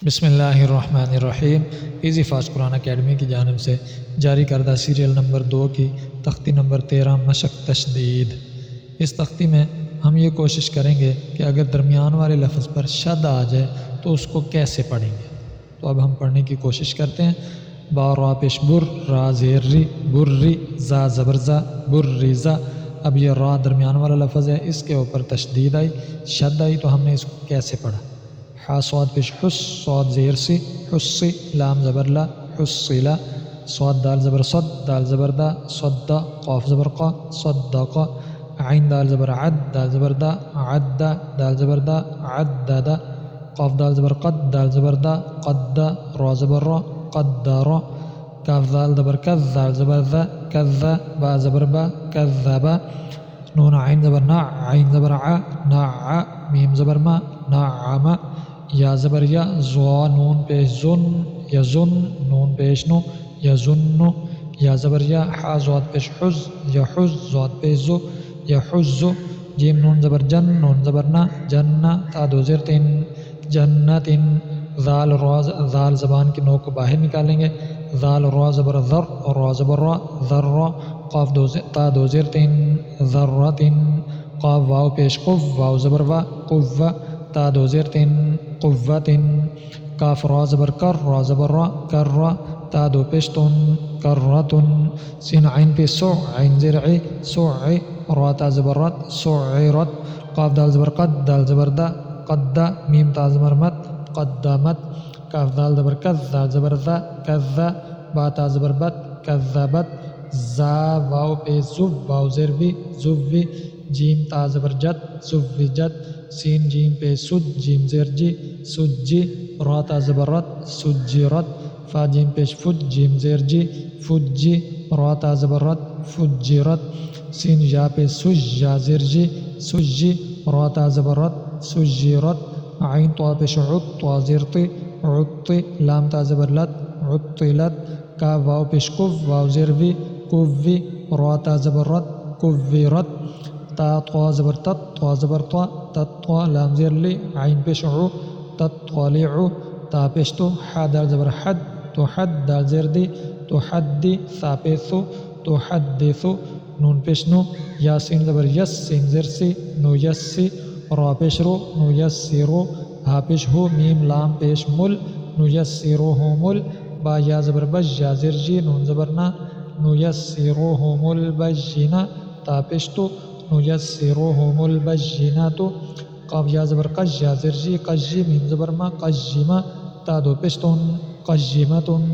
بسم اللہ الرحمن الرحیم۔ ایزی فاسٹ قرآن اکیڈمی کی جانب سے جاری کردہ سیریل نمبر 2 کی تختی نمبر 13 مشق تشدید۔ اس تختی میں ہم یہ کوشش کریں گے کہ اگر درمیان والے لفظ پر شد آ جائے تو اس کو کیسے پڑھیں گے۔ تو اب ہم پڑھنے کی کوشش کرتے ہیں۔ با را پیش بر، را زیر ری، بر ری، زا زبر زا، بر ری زا۔ اب یہ را درمیان والا لفظ ہے، اس کے اوپر تشدید آئی، شد آئی، تو ہم نے اس کو کیسے پڑھا۔ حا صاد پیش حس، صاد زیر سی، حسی، لام زبر لا، حصلا، صاد دال زبر صد، دال زبر دا، صد، قاف زبر قا، صدق، عین دال زبر عد، دال زبر دا، عد، دال زبر دا، عدد، قاف دال زبر قد، دال زبر دا، قد، را زبر را، قدر، کاف دال زبر کذ، دال زبر ذا، کذ، با زبر با، کذب، نون عین زبر نا، عین زبر ع، نع، میم زبر ما، نعم، یا زبر یا، زوا نون پیش زن، یزن، نون پیش نو، یزن، یا زبر یا، حا زواد پیش حز، یحز، زواد پیش زو، یحز، جیم نون زبر جن، نون زبر نا، جن، تا دو زیر تین، جنتن، ذال زبان کی نو کو باہر نکالیں گے، ذال را زبر ذر، را زبر را، ذر، قاف تا دو زیر تین، ذرتن، قاف واو پیش قف، واو زبر وا، قف، تا دو زیر تین، قوتن، کاف را زبر کر، را زبر را، کر، تا دو پیش تن، کرتن، سین عین پہ سع، عین زیر عی، سع، را تا زبر رت، سعرت، قاف دال زبر قد، دال زبر دا، قد، میم تا زبر مت، قدمت، کاف دال زبر کذ، دال زبر ذا، کذ، با تا زبر بت، کذبت، زا واو پہ زو، واو زیر وی، زوی، جیم تا زبر جت، زوجت، سین جیم پہ سج، جیم زیر جی، سجی، را تا زبر رت، سجرت، فا جیم پیش فج، جیم زیر جی، فجی، را تا زبر رت، فجرت، سین یا پہ سج، یا زیر جی، سجی، را تا زبر رت، سجرت، عین طا پیش عط، طا زیر تی، عطی، لام تا زبر لت، عطلت، کا واو پیش قف، واو زیر وی، قوی، را تا زبر رت، قویرت، تا طا زبر تت، طا زبر طا، تطا، لام زیر لی، عین پیش عو، تطلع، تا پیش تو، حا دال زبر حد، تو حد، دال زیر دی، تو حدی، ثا پیش ثو، تو حدثو، نون پیش نو، یا سین زبر یس، سین زیر سی، نو یسی، را پیش رو، نو یسیرو، ہا پیش ہو، میم لام پیش مل، نو یسیروہم، با یا زبر بج، یا زیر جی، نون زبر نا، نو یسیروہم البجینا، تا پیش تو، نو یسیروہم البجینات، قاف یا زبر قج، یا زیر جی، قجی، میم زبر ما، قجیما، تا دو پیشتن، قجیمتن،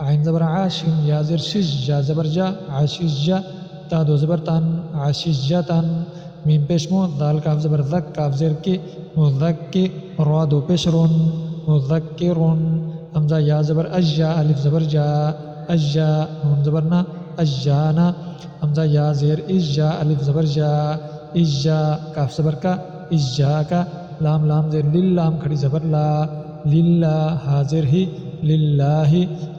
عین زبر عاشین، یا زیر شج، یا زبر جا، عاشجا، تا دو زبر تن، عاشجتن، میم پیش مو، دال کاف زبر ذک، کاف زیر کی، مذکی، را دو پیش رن، مذکرن، حمزہ یا زبر اجا، الف زبر جا، اجا، نون زبر نا، اجانا، حمزہ یا زیر اجا، الف زبر جا، اجا، کاف زبر کا، اجا کا، لام زیر لیل، لام کھڑی زبر لا، للہ، حاضر ہی، للہ،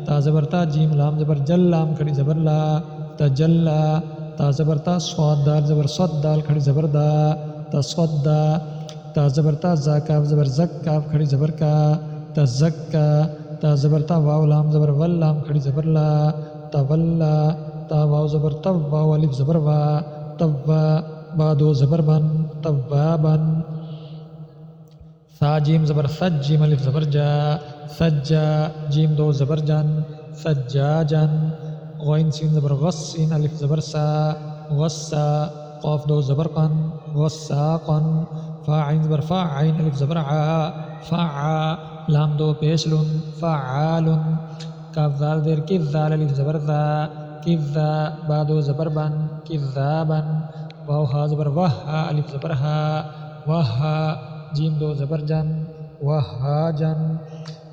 تا زبر تا، جیم لام زبر جل، لام کھڑی زبر لا، تجلا، تا زبر تا، صاد دال زبر صد، دال کھڑی زبر دا، تصدا، تا زبر تا، زا کاف زبر زک، کاف کھڑی زبر کا، تزکا، تا زبر تا، واو لام زبر ول، لام کھڑی زبر لا، تولا، تا واو زبر تب، واو الف زبر وا، توا، با دو زبر بن، توابن، ثا جیم زبر ثج، جیم الف زبر جا، ثجا، جیم دو زبر جن، ثجاجن، غین سین زبر غس، سین الف زبر سا، غسا، قاف دو زبر قن، غساقن، فا عین زبر فا، عین الف زبر عا، فعا، لام دو پیش لن، فعالن، کاف ذال دیر کی، ذال الف زبر ذا، کذا، با دو زبر بن، کذابن، واو ہا زبر واہ، ہا الف زبر ہا، واہا، جیم دو زبر جن، وہاجن،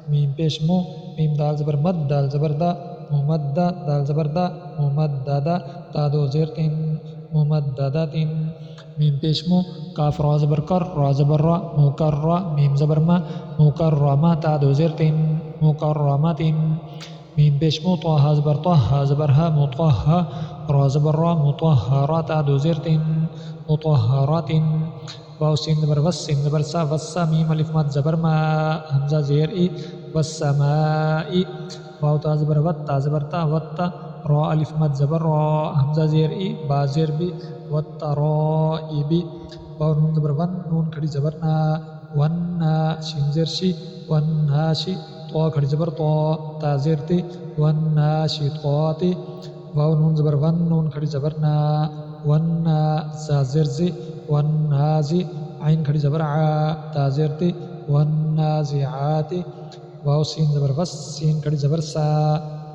میم پیش مو، میم دال زبر مد، دال زبر دا، ممدہ، دال زبر دا، ممددہ، تا دو زیر تین، ممددتن، میم پیش مو، کاف را زبر کر، را زبر را، مکرہ، میم زبر ما، مکرمہ، تا دو زیر تین، مکرمتن، میم پیش مو، طا زبر طہ، ہا زبر ہا، مطہہ، را زبر را، مطہرہ، تا دو زیر تین، مطہرتن، واو سین زبر وس، سین زبر سا، وسا، میم الف مد زبر ما، حمزہ زیر ای، والسماء واو تا زبر وت تا زبر تا وت را الف مد زبر را حمزہ زیر ای با زیر بی والترائب واو نون زبر ون نون کھڑی زبر نا ون شین زیر شی والناشی طا کھڑی زبر طا تا زیر تی والناشطات واو نون زبر ون نون کھڑی زبر نا ون زا زیر زی والنازی عین کھڑی زبر ع تا زیر تی والنازعات واو سین زبر وس سین کھڑی زبر سا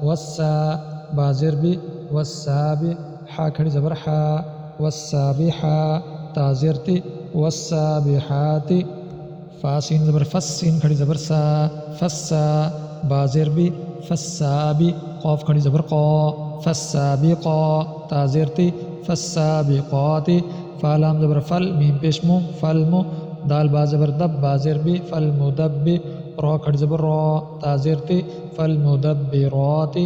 والسا با زیر بی والسابی حا کھڑی زبر حا والسابحا تا زیر تی والسابحات فا سین زبر فس سین کھڑی زبر سا فسا با زیر بی فسابی قاف کھڑی زبر قا فالسابقا تا زیر تی فالسابقات فا لام زبر فل میم پیش مو فلمو دال با زبر دب با زیر بی فالمدب را کھڑی زبر را تا زیر تی فالمدبرات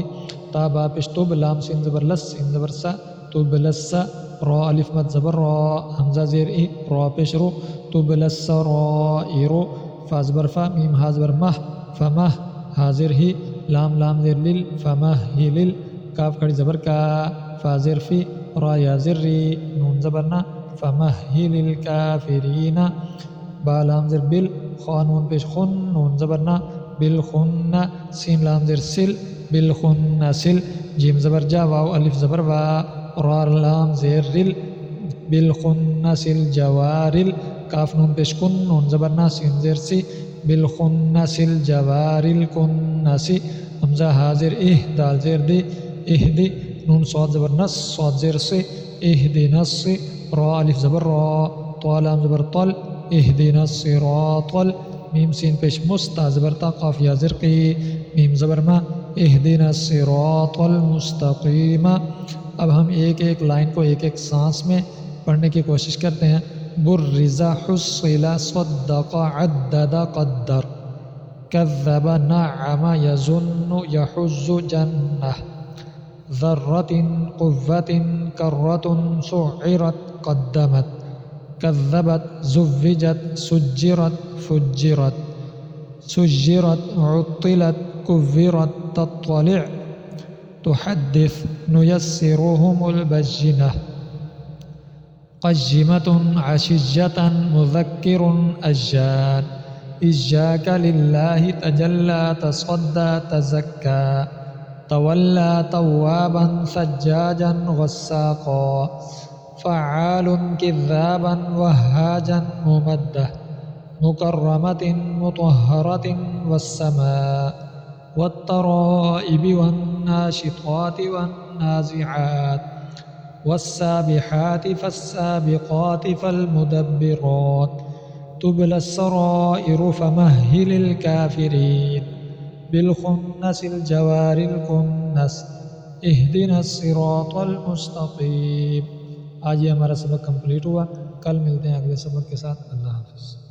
تا با پیش تب لام سین زبر لس سین زبر سا تب لسا را الف مد زبر را حمزہ زیر ای را پیش رو تب لسا را ای رو فا زبر فا میم ہا زبر مہ فمہ حاضر ہی لام لام زیر لیل فمہ ہی لیل کاف کھڑی زبر کا فا زیر فی را یا زر ری نون زبرنا فمہ ہی للکافرین با لام زیر بل خا نون پیش خن نون زبرنا بالخن سین لام زیر سل بالخن سل جیم زبر جا واو الف زبر وا را لام زیر رل بالخن سل جوارل کاف نون پیش کن نون زبرنا سین زیر سی بالخن سل جوارل کن سی حمزہ حاضر دال زیر دی اہدی نون صاد زبر نس صاد زیر سے اہدنا سے را الف زبر را طا لام زبر طل اہدنا الصراط میم سین پیش مستا زبر تا قاف یا زر قی میم زبر ما اہدنا الصراط المستقیم اب ہم ایک ایک لائن کو ایک ایک سانس میں پڑھنے کی کوشش کرتے ہیں برز حصل صدق عدد قدر كذب نعم يظن يحز جنة ذرة قوة كرة سعرت قدمت كذبت زوجت سجرت فجرت سجرت عطلت كفرت تطلع تحدث نيسرهم البجنة قجمة عشجة مذكر أجان إذ جاك لله تجلى تصدى تزكى تولى توابا ثجاجا غساقا فعال كذابا وهاجا ممده مكرمة مطهرة والسماء والترائب والناشطات والنازعات والسابحات فالسابقات فالمدبرات تبلى السرائر فمهل الكافرين بالخنس الجوار الكنس اهدنا الصراط المستقيم. آج یہ ہمارا سبق کمپلیٹ ہوا. کل ملتے ہیں اگلے سبق کے ساتھ. اللہ حافظ.